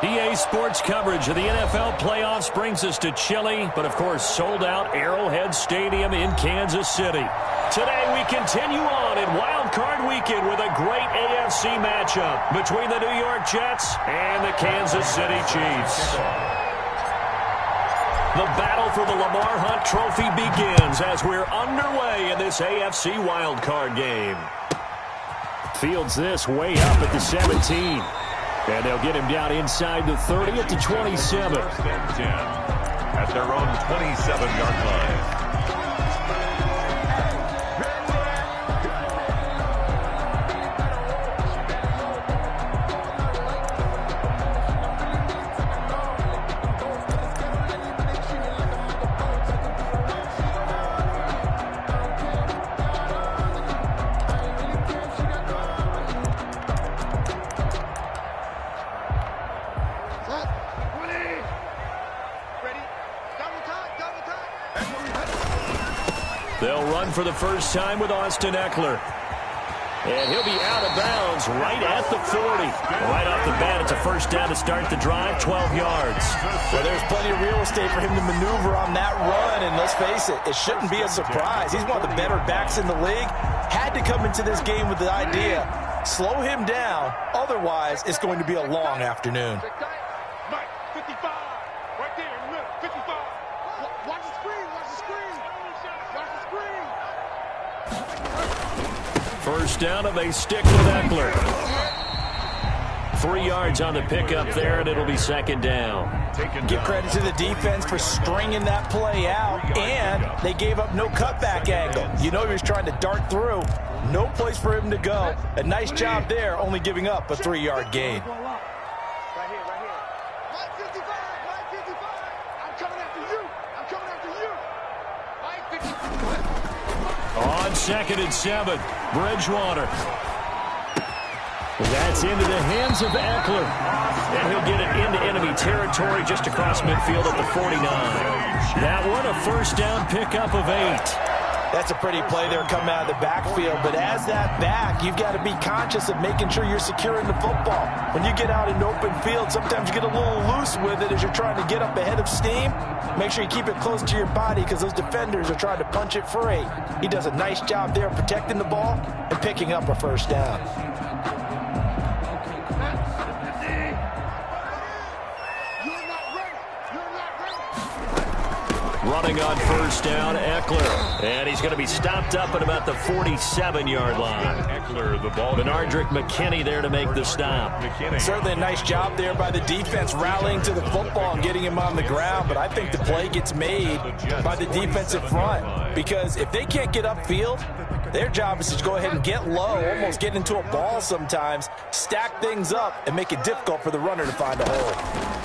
EA Sports coverage of the NFL playoffs brings us to chilly, but of course sold-out Arrowhead Stadium in Kansas City. Today we continue on in Wild Card Weekend with a great AFC matchup between the New York Jets and the Kansas City Chiefs. The battle for the Lamar Hunt Trophy begins as we're underway in this AFC Wild Card game. Fields this way up at the 17. And they'll get him down inside the 30 at the 27. At their own 27-yard line. They'll run for the first time with Austin Ekeler. And he'll be out of bounds right at the 40. Right off the bat, it's a first down to start the drive, 12 yards. Well, there's plenty of real estate for him to maneuver on that run, and let's face it, it shouldn't be a surprise. He's one of the better backs in the league. Had to come into this game with the idea, slow him down, otherwise it's going to be a long afternoon. Mike, 55, right there, in the middle, 55. Watch the screen, watch the screen. Watch the screen. First down, and they stick with Ekeler. 3 yards on the pickup there, and it'll be second down. Give credit to the defense for stringing that play out, and they gave up no cutback angle. You know he was trying to dart through. No place for him to go. A nice job there, only giving up a 3-yard gain. Right here, right here. Mike 55, Mike 55. I'm coming after you. I'm coming after you. Mike 55. On 2nd and 7, Bridgewater. That's into the hands of Ekeler. And he'll get it into enemy territory just across midfield at the 49. That one, a first down pickup of 8. That's a pretty play there coming out of the backfield, but as that back, you've got to be conscious of making sure you're securing the football. When you get out in open field, sometimes you get a little loose with it as you're trying to get up ahead of steam. Make sure you keep it close to your body because those defenders are trying to punch it free. He does a nice job there protecting the ball and picking up a first down. Running on first down, Ekeler. And he's going to be stopped up at about the 47-yard line. Ekeler, the ball. Benardrick McKinney there to make the stop. Certainly a nice job there by the defense rallying to the football and getting him on the ground, but I think the play gets made by the defensive front because if they can't get upfield, their job is to go ahead and get low, almost get into a ball sometimes, stack things up, and make it difficult for the runner to find a hole.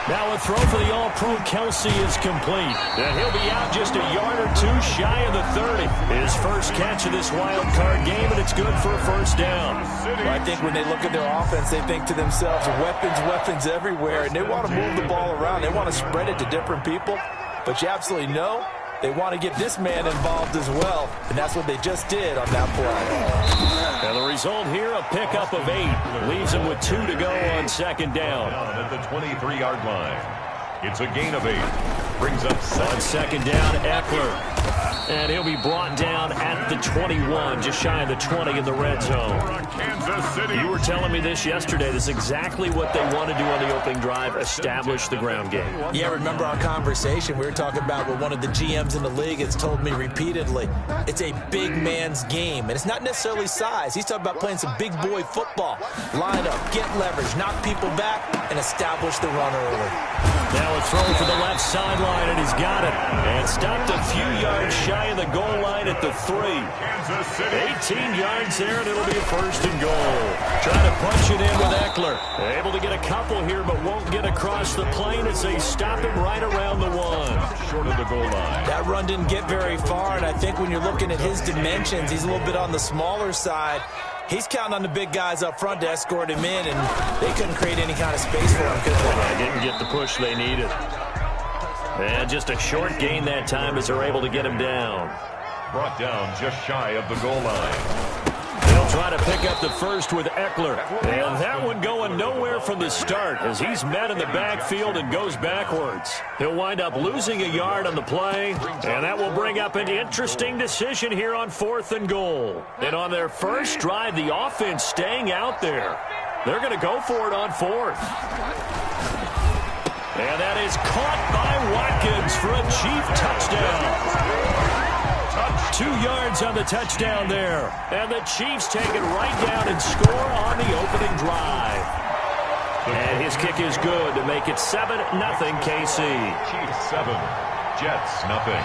Now a throw for the All-Pro Kelsey is complete. And he'll be out just a yard or two shy of the 30. His first catch of this wild card game, and it's good for a first down. Well, I think when they look at their offense, they think to themselves, weapons everywhere, and they want to move the ball around. They want to spread it to different people. But you absolutely know they want to get this man involved as well, and that's what they just did on that play. And the result here, a pickup of 8. Leaves him with 2 to go on second down. At the 23-yard line. It's a gain of 8. Brings up on second down, Ekeler. And he'll be brought down at the 21, just shy of the 20 in the red zone. Kansas City. You were telling me this yesterday. This is exactly what they want to do on the opening drive, establish the ground game. Yeah, remember our conversation? We were talking about what one of the GMs in the league has told me repeatedly. It's a big man's game, and it's not necessarily size. He's talking about playing some big boy football. Line up, get leverage, knock people back, and establish the run early. Now a throw for the left sideline, and he's got it. And stopped a few yards shy of the goal line at the 3. Kansas City. 18 yards there, and it'll be a first and goal. Trying to punch it in with Ekeler. Able to get a couple here, but won't get across the plane as they stop him right around the 1. Short of the goal line. That run didn't get very far, and I think when you're looking at his dimensions, he's a little bit on the smaller side. He's counting on the big guys up front to escort him in, and they couldn't create any kind of space for him, could they? Didn't get the push they needed. And just a short gain that time as they're able to get him down. Brought down just shy of the goal line. They'll try to pick up the first with Eckler. And that one going nowhere from the start as he's met in the backfield and goes backwards. He'll wind up losing a yard on the play, and that will bring up an interesting decision here on 4th and goal. And on their first drive, the offense staying out there. They're going to go for it on 4th. And that is caught by Watkins for a Chief touchdown. 2 yards on the touchdown there. And the Chiefs take it right down and score on the opening drive. And his kick is good to make it 7-0 KC. Chiefs 7, Jets nothing.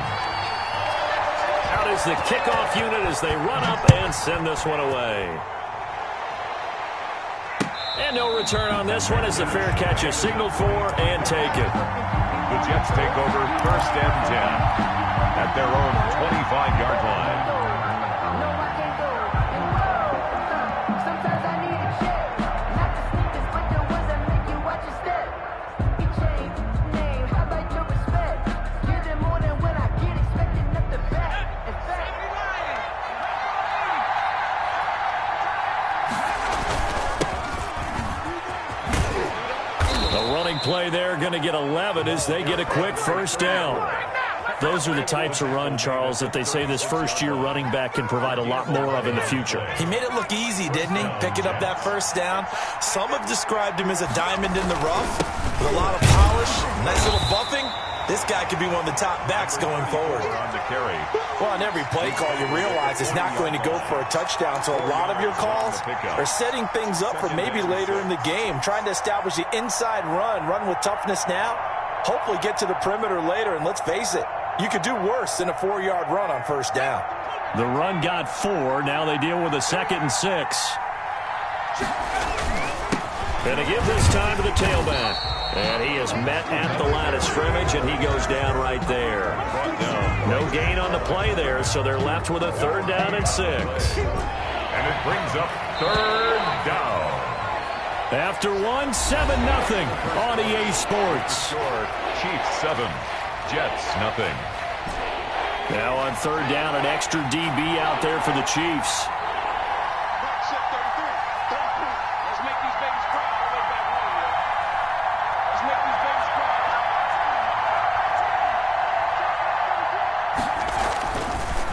Out is the kickoff unit as they run up and send this one away. And no return on this one as the fair catch is signaled for and taken. The Jets take over 1st and 10 at their own 25-yard line. Play there, going to get 11 as they get a quick first down. Those are the types of run, Charles, that they say this first-year running back can provide a lot more of in the future. He made it look easy, didn't he? Picking up that first down. Some have described him as a diamond in the rough with a lot of polish, nice little buffing. This guy could be one of the top backs going forward. On to carry. Well, on every play call, you realize it's not going to go for a touchdown, so a lot of your calls are setting things up for maybe later in the game, trying to establish the inside run with toughness now, hopefully get to the perimeter later, and let's face it, you could do worse than a 4-yard run on first down. The run got 4. Now they deal with a 2nd and 6. And to give this time to the tailback. And he is met at the line of scrimmage, and he goes down right there. No gain on the play there, so they're left with a 3rd down and 6. And it brings up 3rd down. After 1, 7-0 on EA Sports. Chiefs 7, Jets nothing. Now on 3rd down, an extra DB out there for the Chiefs.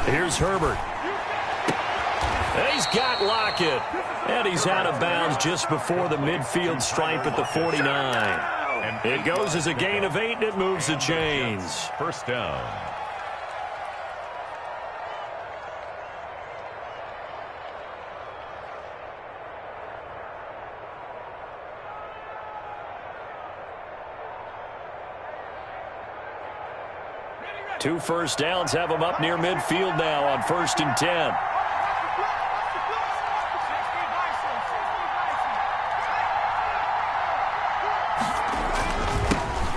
Here's Herbert. And he's got Lockett. And he's out of bounds just before the midfield stripe at the 49. It goes as a gain of 8, and it moves the chains. First down. Two first downs have them up near midfield now on 1st and 10.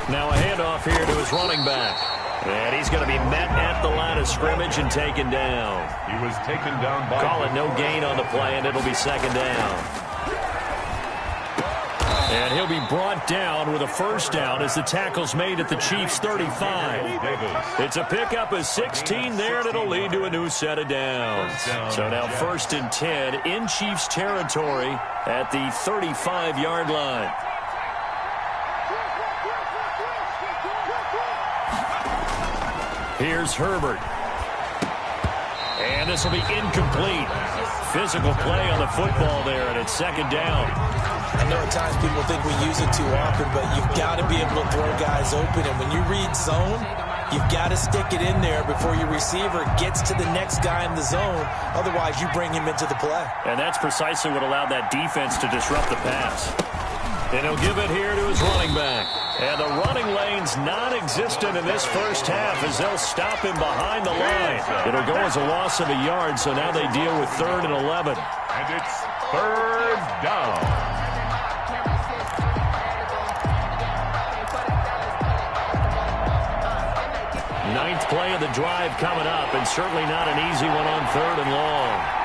Now a handoff here to his running back. And he's going to be met at the line of scrimmage and taken down. He was taken down by... Call it no gain on the play, and it'll be 2nd down. And he'll be brought down with a first down as the tackle's made at the Chiefs' 35. It's a pickup of 16 there, and it'll lead to a new set of downs. So now 1st and 10 in Chiefs territory at the 35-yard line. Here's Herbert. And this will be incomplete. Physical play on the football there, and it's 2nd down. I know at times people think we use it too often, but you've got to be able to throw guys open. And when you read zone, you've got to stick it in there before your receiver gets to the next guy in the zone. Otherwise, you bring him into the play. And that's precisely what allowed that defense to disrupt the pass. And he'll give it here to his running back. And the running lane's non-existent in this first half as they'll stop him behind the line. It'll go as a loss of a yard, so now they deal with 3rd and 11. And it's 3rd down. Ninth play of the drive coming up, and certainly not an easy one on 3rd and long.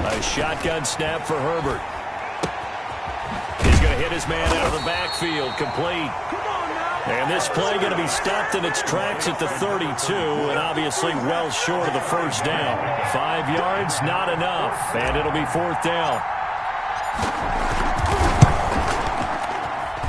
A shotgun snap for Herbert. hit his man out of the backfield, complete. And this play going to be stopped in its tracks at the 32, and obviously well short of the first down. 5 yards, not enough, and it'll be 4th down.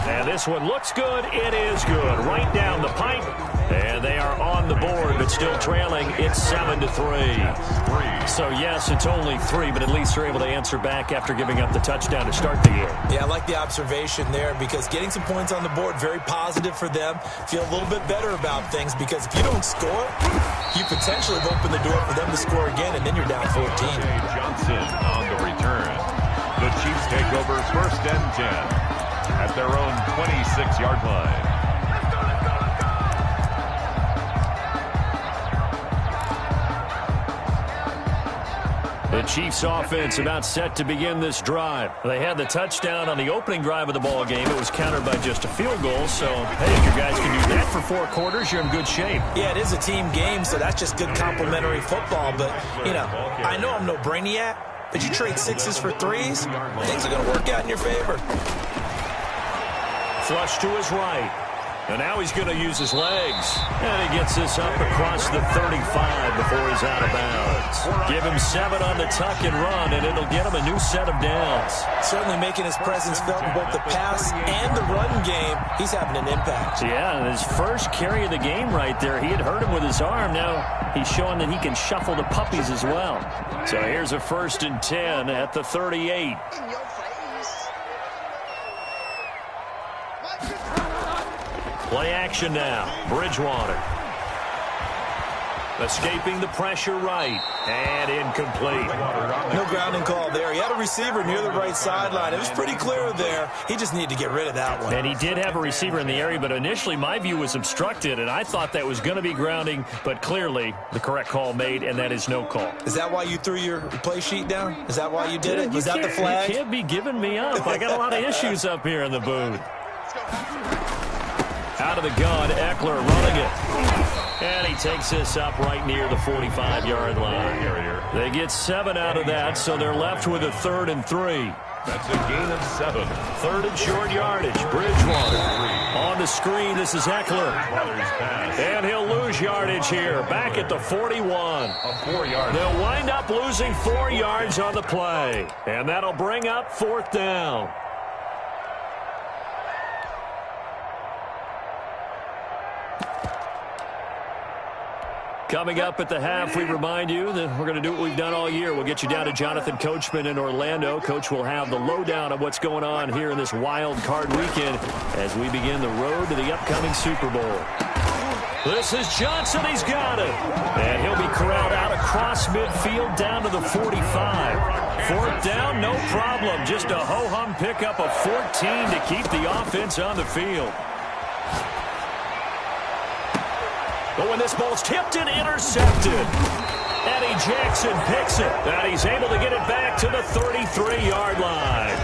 And this one looks good. It is good. Right down the pipe. And they are on the board, but still trailing. It's 7-3. So, yes, it's only 3, but at least they're able to answer back after giving up the touchdown to start the game. Yeah, I like the observation there because getting some points on the board, very positive for them. Feel a little bit better about things because if you don't score, you potentially have opened the door for them to score again, and then you're down 14. Johnson on the return. The Chiefs take over 1st and 10 at their own 26-yard line. The Chiefs offense about set to begin this drive. They had the touchdown on the opening drive of the ball game. It was countered by just a field goal. So, hey, if your guys can do that for 4 quarters, you're in good shape. Yeah, it is a team game, so that's just good complementary football. But, you know, I know I'm no brainiac, but you trade 6s for 3s, things are going to work out in your favor. Flush to his right. And now he's going to use his legs. And he gets this up across the 35 before he's out of bounds. Give him 7 on the tuck and run, and it'll get him a new set of downs. Certainly making his presence felt in both the pass and the run game. He's having an impact. Yeah, and his first carry of the game right there, he had hurt him with his arm. Now he's showing that he can shuffle the puppies as well. So here's a 1st and 10 at the 38. Play action now. Bridgewater. Escaping the pressure right. And incomplete. No grounding call there. He had a receiver near the right sideline. It was pretty clear there. He just needed to get rid of that one. And he did have a receiver in the area, but initially my view was obstructed, and I thought that was going to be grounding, but clearly the correct call made, and that is no call. Is that why you threw your play sheet down? Is that why you did it? Was that the flag? You can't be giving me up. I got a lot of issues up here in the booth. Out of the gun, Eckler running it. And he takes this up right near the 45-yard line. They get 7 out of that, so they're left with a 3rd and 3. That's a gain of 7. 3rd and short yardage. Bridgewater. On the screen, this is Eckler. And he'll lose yardage here. Back at the 41. A 4-yard. They'll wind up losing 4 yards on the play. And that'll bring up 4th down. Coming up at the half, we remind you that we're going to do what we've done all year. We'll get you down to Jonathan Coachman in Orlando. Coach will have the lowdown of what's going on here in this wild card weekend as we begin the road to the upcoming Super Bowl. This is Johnson. He's got it. And he'll be corralled out across midfield down to the 45. 4th down, no problem. Just a ho-hum pickup of 14 to keep the offense on the field. But when this ball's tipped and intercepted, Eddie Jackson picks it. And he's able to get it back to the 33-yard line.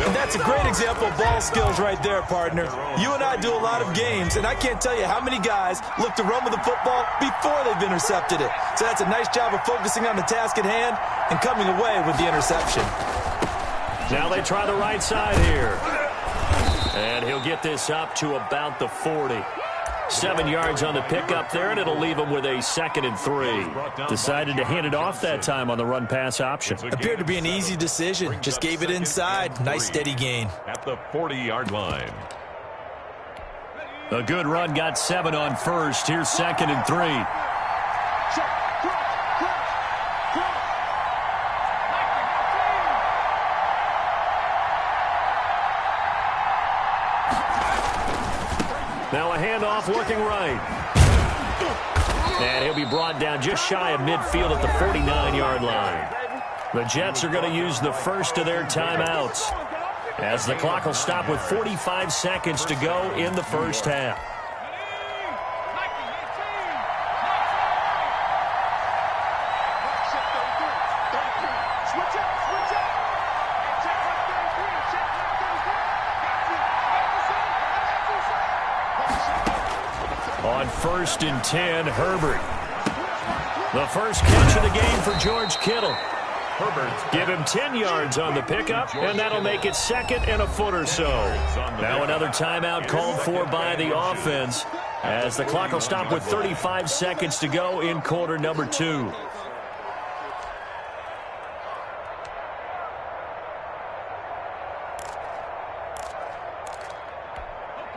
And that's a great example of ball skills right there, partner. You and I do a lot of games, and I can't tell you how many guys look to run with the football before they've intercepted it. So that's a nice job of focusing on the task at hand and coming away with the interception. Now they try the right side here. And he'll get this up to about the 40. 7 yards on the pickup there, and it'll leave him with a 2nd and 3. Decided to hand it off that time on the run-pass option. Appeared to be an easy decision. Just gave it inside. Nice steady gain. At the 40-yard line. A good run, got 7 on first. Here's 2nd and 3. Now a handoff looking right. And he'll be brought down just shy of midfield at the 49-yard line. The Jets are going to use the first of their timeouts as the clock will stop with 45 seconds to go in the first half. On 1st and 10, Herbert. The first catch of the game for George Kittle. Give him 10 yards on the pickup, and that'll make it 2nd and a foot or so. Now another timeout called for by the offense, as the clock will stop with 35 seconds to go in quarter number 2.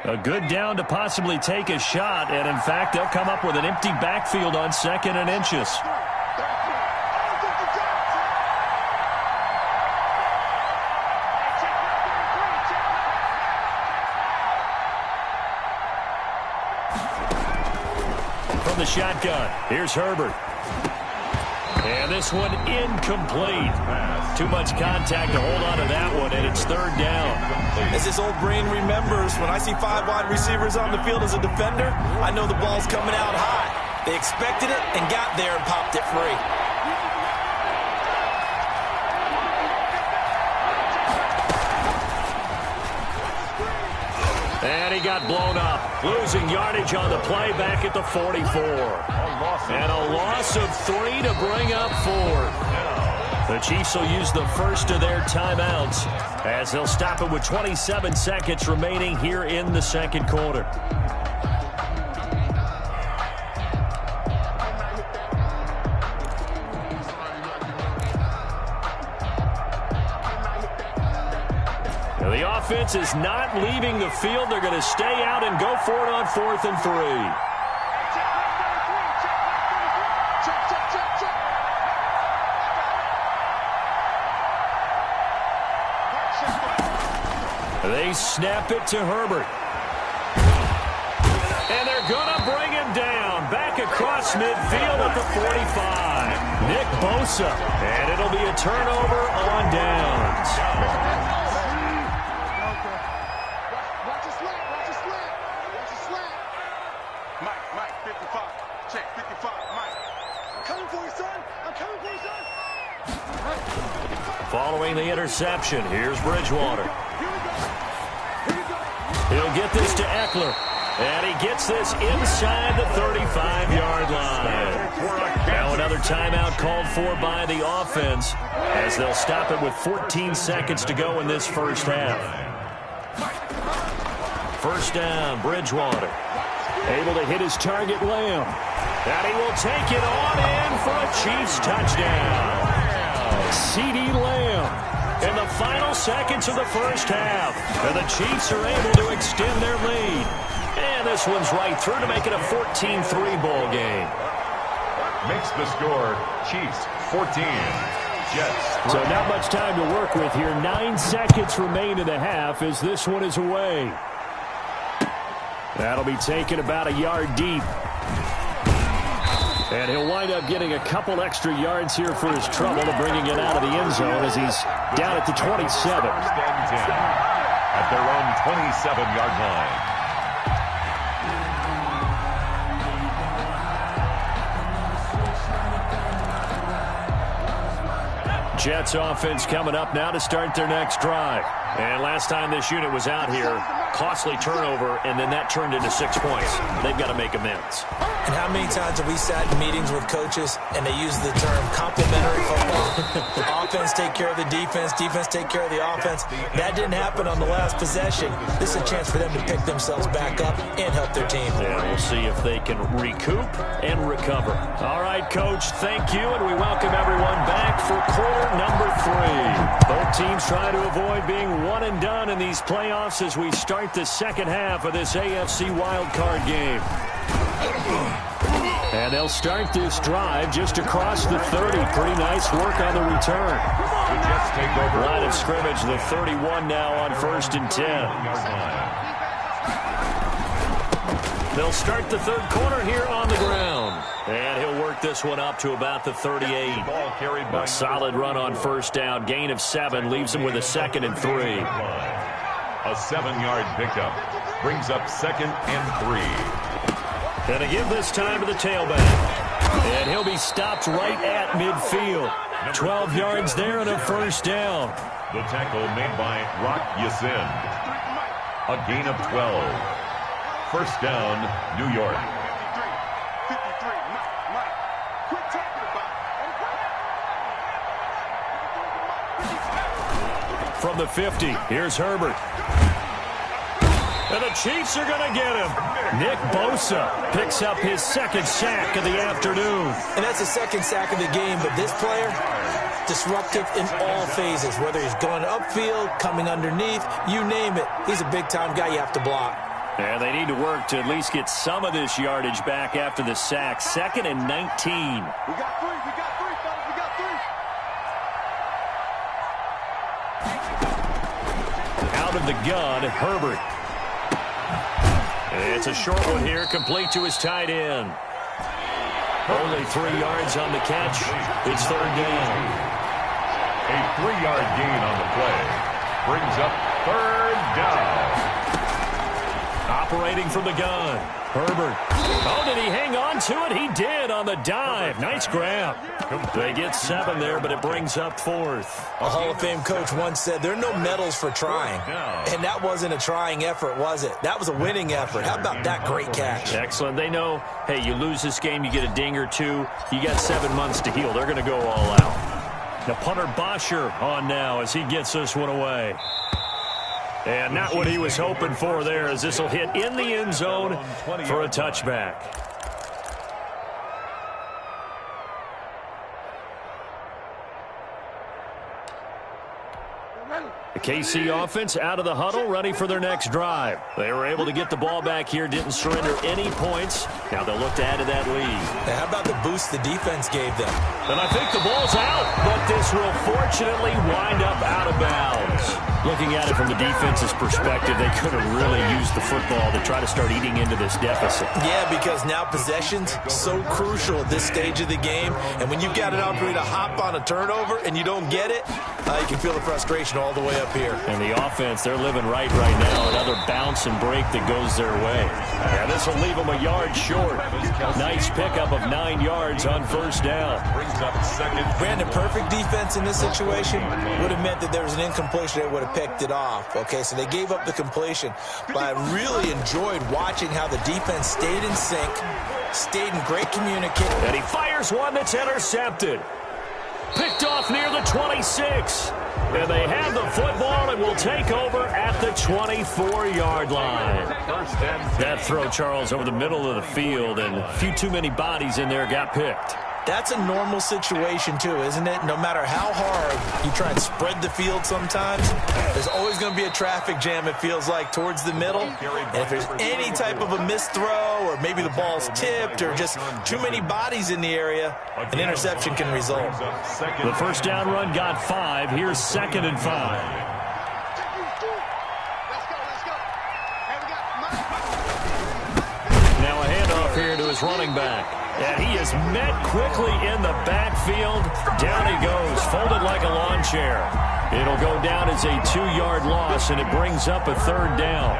A good down to possibly take a shot, and in fact, they'll come up with an empty backfield on 2nd and inches. From the shotgun, here's Herbert. And this one incomplete. Too much contact to hold on to that one, and it's 3rd down. As his old brain remembers, when I see 5 wide receivers on the field as a defender, I know the ball's coming out high. They expected it and got there and popped it free. And he got blown up, losing yardage on the play back at the 44. And a loss of 3 to bring up 4. The Chiefs will use the first of their timeouts, as they'll stop it with 27 seconds remaining here in the 2nd quarter. Now the offense is not leaving the field. They're going to stay out and go for it on 4th and 3. They snap it to Herbert. And they're going to bring him down. Back across midfield at the 45. Nick Bosa. And it'll be a turnover on downs. Watch a slant. Watch a slant. Watch a slant. Mike, 55. Check, 55. Mike. I'm coming for you, son. I'm coming for you, son. Following the interception, here's Bridgewater. He'll get this to Eckler. And he gets this inside the 35-yard line. Now another timeout called for by the offense, as they'll stop it with 14 seconds to go in this first half. 1st down, Bridgewater. Able to hit his target, Lamb. And he will take it on in for a Chiefs touchdown. CeeDee Lamb. In the final seconds of the first half, and the Chiefs are able to extend their lead. And this one's right through to make it a 14-3 ball game. Makes the score Chiefs 14, Jets 3. So not much time to work with here. 9 seconds remain in the half as this one is away. That'll be taken about a yard deep. And he'll wind up getting a couple extra yards here for his trouble to bringing it out of the end zone as he's down at the 27. At their own 27-yard line. Jets offense coming up now to start their next drive. And last time this unit was out here, costly turnover, and then that turned into 6 points. They've got to make amends. And how many times have we sat in meetings with coaches and they use the term complementary football? Offense take care of the defense, defense take care of the offense. That didn't happen on the last possession. This is a chance for them to pick themselves back up and help their team. Yeah, we'll see if they can recoup and recover. All right, Coach, thank you, and we welcome everyone back for quarter number 3. Both teams try to avoid being one and done in these playoffs as we start the second half of this AFC wildcard game. And they'll start this drive just across the 30. Pretty nice work on the return. The Jets take over. Line of scrimmage, the 31 now on 1st and 10. They'll start the third quarter here on the ground. And he'll work this one up to about the 38. Ball carried by a solid run on 1st down. Gain of 7 leaves him with a 2nd and 3. A 7-yard pickup brings up 2nd and 3. Gonna give this time to the tailback. And he'll be stopped right at midfield. 12 yards there and a 1st down. The tackle made by Rock Ya-Sin. A gain of 12. 1st down, New York. 53, Mike, quit talking about it. from the 50. Here's Herbert. And the Chiefs are going to get him. Nick Bosa picks up his second sack of the afternoon. And that's the second sack of the game, but this player, disruptive in all phases, whether he's going upfield, coming underneath, you name it. He's a big-time guy you have to block. And they need to work to at least get some of this yardage back after the sack. 2nd and 19. We got three, fellas, we got three. Out of the gun, Herbert. It's a short one here, complete to his tight end. Only 3 yards on the catch. It's 3rd down. A 3-yard gain on the play brings up 3rd down. Operating from the gun, Herbert. Oh, did he hang on to it? He did on the dive. Nice grab. They get 7 there, but it brings up 4th. A Hall of Fame coach once said, there are no medals for trying. And that wasn't a trying effort, was it? That was a winning effort. How about that great catch? Excellent. They know, hey, you lose this game, you get a ding or 2. You got 7 months to heal. They're going to go all out. Now, punter Bosher on now as he gets this one away. And not what he was hoping for there, as this will hit in the end zone for a touchback. The KC offense out of the huddle, ready for their next drive. They were able to get the ball back here, didn't surrender any points. Now they'll look to add to that lead. Now, how about the boost the defense gave them? And I think the ball's out, but this will fortunately wind up out of bounds. Looking at it from the defense's perspective, they could have really used the football to try to start eating into this deficit. Yeah, because now possession's so crucial at this stage of the game. And when you've got an opportunity to hop on a turnover and you don't get it, you can feel the frustration all the way up here. And the offense, they're living right now. Another bounce and break that goes their way. And this will leave them a yard short. Nice pickup of 9 yards on 1st down. Brings up 2nd. Brandon, perfect defense in this situation would have meant that there was an incompletion that would have picked it off. Okay, so they gave up the completion. But I really enjoyed watching how the defense stayed in sync, stayed in great communication. And he fires one that's intercepted. Picked off near the 26. And they have the football and will take over at the 24-yard line. That throw, Charles, over the middle of the field, and a few too many bodies in there got picked. That's a normal situation, too, isn't it? No matter how hard you try and spread the field sometimes, there's always going to be a traffic jam, it feels like, towards the middle. And if there's any type of a missed throw, or maybe the ball's tipped, or just too many bodies in the area, an interception can result. The 1st down run got 5. Here's 2nd and 5. Now a handoff here to his running back. And he is met quickly in the backfield. Down he goes, folded like a lawn chair. It'll go down as a 2-yard loss, and it brings up a 3rd down.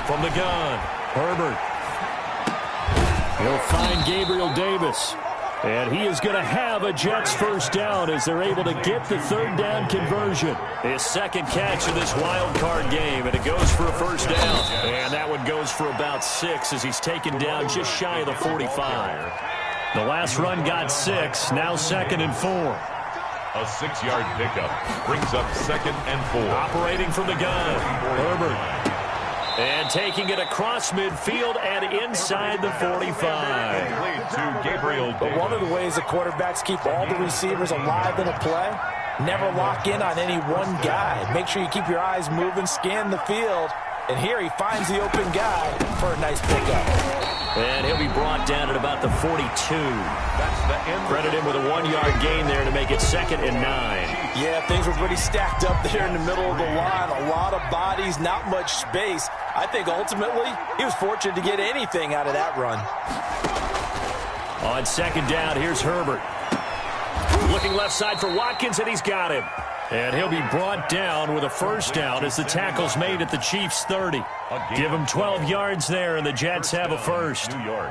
From the gun, Herbert. He'll find Gabriel Davis. And he is going to have a Jets 1st down as they're able to get the 3rd down conversion. His 2nd catch of this wild card game, and it goes for a 1st down. And that one goes for about 6 as he's taken down just shy of the 45. The last run got 6, now 2nd and 4. A 6-yard pickup brings up 2nd and 4. Operating from the gun, Herbert. And taking it across midfield and inside the 45. To Gabriel Davis. But one of the ways the quarterbacks keep all the receivers alive in a play, never lock in on any one guy. Make sure you keep your eyes moving, scan the field. And here he finds the open guy for a nice pickup. And he'll be brought down at about the 42. Credit him with a 1-yard gain there to make it 2nd and 9. Yeah, things were pretty stacked up there in the middle of the line. A lot of bodies, not much space. I think ultimately he was fortunate to get anything out of that run. On 2nd down, here's Herbert. Looking left side for Watkins, and he's got him. And he'll be brought down with a 1st down as the tackle's made at the Chiefs' 30. Give him 12 yards there, and the Jets have a 1st. New York.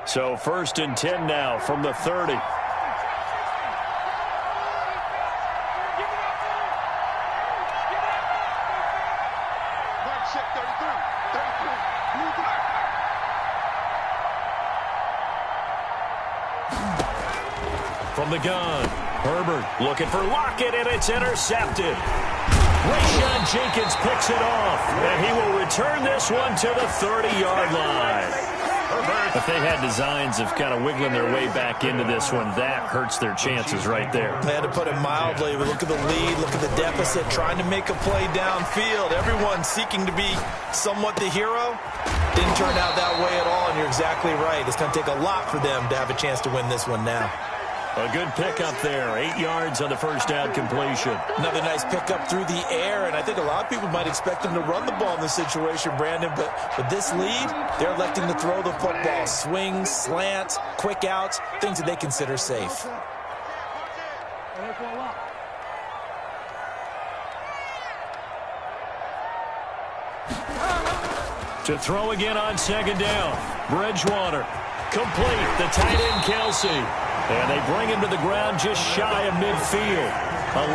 So 1st and 10 now from the 30. Check 33. From the gun, Herbert looking for Lockett, and it's intercepted. Rayshawn Jenkins picks it off, and he will return this one to the 30-yard line. If they had designs of kind of wiggling their way back into this one, that hurts their chances right there. They had to put it mildly. But look at the lead, look at the deficit, trying to make a play downfield. Everyone seeking to be somewhat the hero. Didn't turn out that way at all, and you're exactly right. It's going to take a lot for them to have a chance to win this one now. A good pickup there. 8 yards on the first down completion. Another nice pickup through the air, and I think a lot of people might expect them to run the ball in this situation, Brandon, but with this lead, they're electing to throw the football. Swings, slants, quick outs, things that they consider safe. To throw again on second down. Bridgewater. Complete. The tight end, Kelsey. And they bring him to the ground just shy of midfield.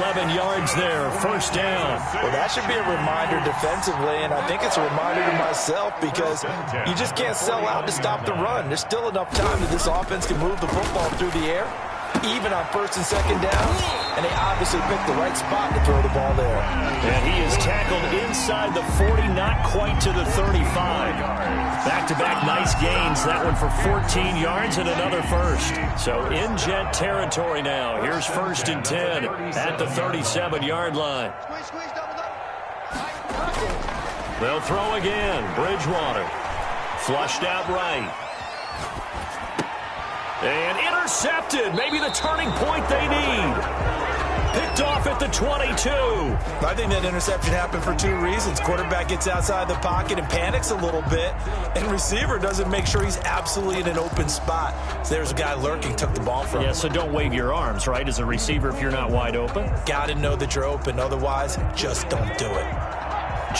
11 yards there, first down. Well, that should be a reminder defensively, and I think it's a reminder to myself because you just can't sell out to stop the run. There's still enough time that this offense can move the football through the air, even on first and second downs, and they obviously picked the right spot to throw the ball there. And he is tackled inside the 40, not quite to the 35. Back-to-back nice gains, that one for 14 yards and another first. So in Jet territory now. Here's first and 10 at the 37-yard line. They'll throw again. Bridgewater. Flushed out right. And intercepted. Maybe the turning point they need. Picked off at the 22. I think that interception happened for two reasons. Quarterback gets outside the pocket and panics a little bit, and receiver doesn't make sure he's absolutely in an open spot. So there's a guy lurking, took the ball from him. Yeah, so don't wave your arms, right, as a receiver if you're not wide open. Got to know that you're open. Otherwise, just don't do it.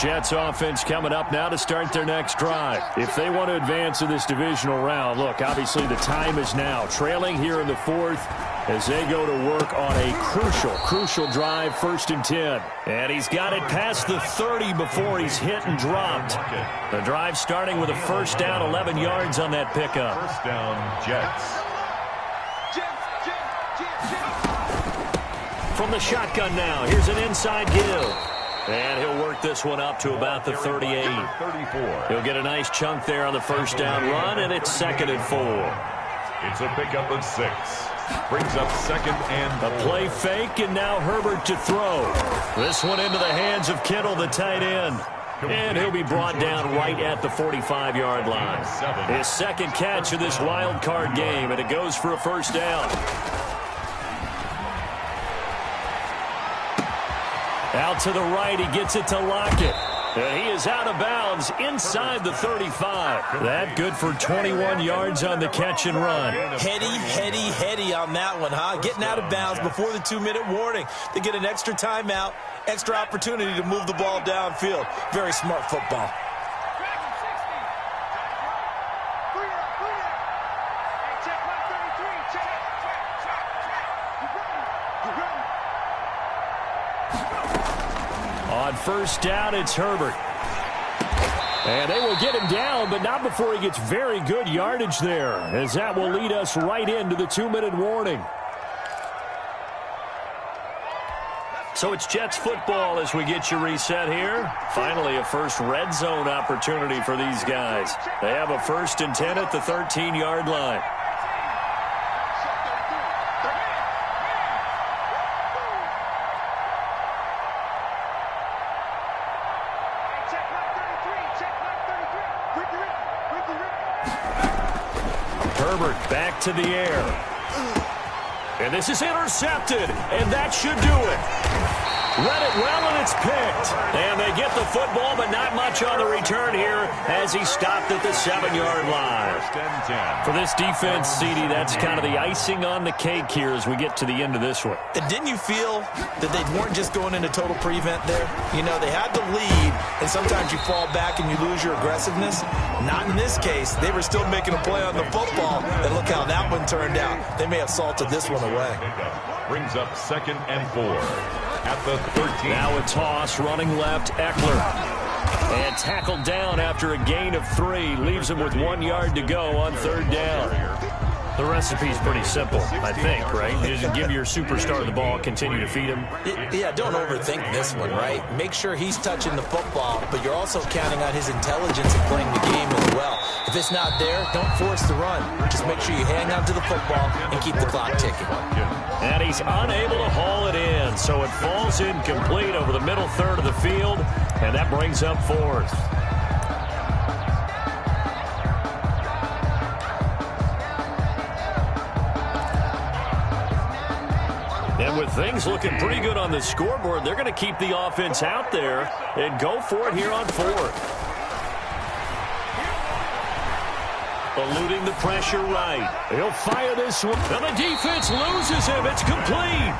Jets offense coming up now to start their next drive. If they want to advance in this divisional round, look, obviously the time is now. Trailing here in the fourth as they go to work on a crucial drive, first and 10. And he's got it past the 30 before he's hit and dropped. The drive starting with a first down, 11 yards on that pickup. First down, Jets. From the shotgun now, here's an inside give. And he'll work this one up to about the 38. 34. He'll get a nice chunk there on the first down run, and it's second and 4. It's a pickup of 6. Brings up second and A play fake, and now Herbert to throw. This one into the hands of Kittle, the tight end. And he'll be brought down right at the 45-yard line. His second catch of this wild card game, and it goes for a first down. Out to the right, he gets it to Lockett. And he is out of bounds inside the 35. That good for 21 yards on the catch and run. Heady on that one, huh? Getting out of bounds before the 2-minute warning. They get an extra timeout, extra opportunity to move the ball downfield. Very smart football. On first down, it's Herbert. And they will get him down, but not before he gets very good yardage there, as that will lead us right into the 2-minute warning. So it's Jets football as we get you reset here. Finally, a first red zone opportunity for these guys. They have a first and 10 at the 13-yard line. Herbert back to the air. And this is intercepted, and that should do it. Read it well, and it's picked. And they get the football, but not much on the return here as he stopped at the 7-yard line. For this defense, CD, that's kind of the icing on the cake here as we get to the end of this one. And didn't you feel that they weren't just going into total prevent there? You know, they had the lead, and sometimes you fall back and you lose your aggressiveness. Not in this case. They were still making a play on the football, and look how that one turned out. They may have salted this one away. Brings up second and 4 at the 13. Now a toss, running left, Eckler. And tackled down after a gain of 3. Leaves him with 1 yard to go on 3rd down. The recipe's pretty simple, I think, right? Just give your superstar the ball, continue to feed him. Yeah, don't overthink this one, right? Make sure he's touching the football, but you're also counting on his intelligence in playing the game as well. If it's not there, don't force the run. Just make sure you hang on to the football and keep the clock ticking. And he's unable to haul it in, so it falls incomplete over the middle third of the field, and that brings up 4th. And with things looking pretty good on the scoreboard, they're going to keep the offense out there and go for it here on 4th. Eluding the pressure right. He'll fire this one. And the defense loses him. It's complete.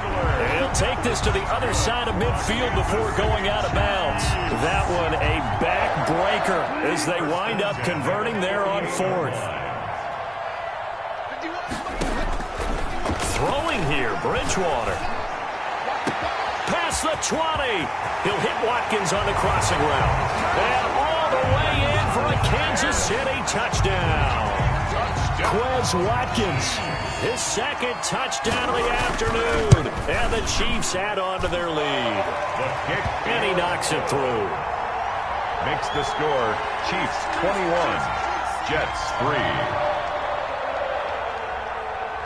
He'll take this to the other side of midfield before going out of bounds. That one a backbreaker as they wind up converting there on 4th. Throwing here, Bridgewater. Past the 20. He'll hit Watkins on the crossing route. And all the way in for a Kansas City touchdown. Quez Watkins, his 2nd touchdown of the afternoon. And the Chiefs add on to their lead. And he knocks it through. Makes the score Chiefs 21, Jets 3.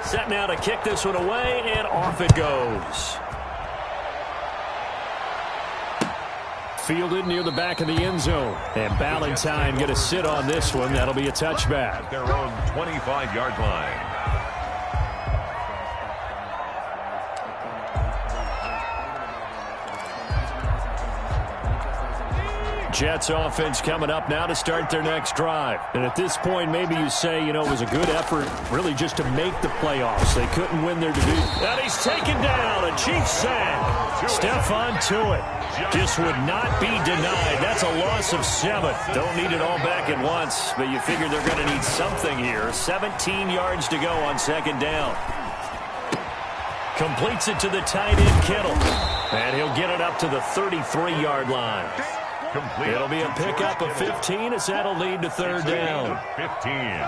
Set now to kick this one away, and off it goes. Fielded near the back of the end zone. And Ballantyne going to sit on this one. That'll be a touchback. Their own 25-yard line. Jets offense coming up now to start their next drive. And at this point, maybe you say, it was a good effort really just to make the playoffs. They couldn't win their division. And he's taken down. A Chiefs sack. Stephon Tuitt just would not be denied. That's a loss of 7. Don't need it all back at once, but you figure they're going to need something here. 17 yards to go on 2nd down. Completes it to the tight end, Kittle. And he'll get it up to the 33-yard line. It'll be a pickup of 15 as that'll lead to 3rd down. 15.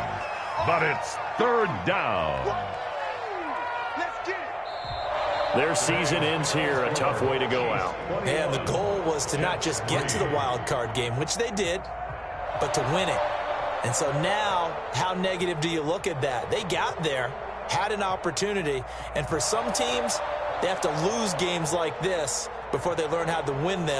But it's 3rd down. Their season ends here. A tough way to go out. And the goal was to not just get to the wild card game, which they did, but to win it. And so now, how negative do you look at that? They got there, had an opportunity, and for some teams, they have to lose games like this before they learn how to win them.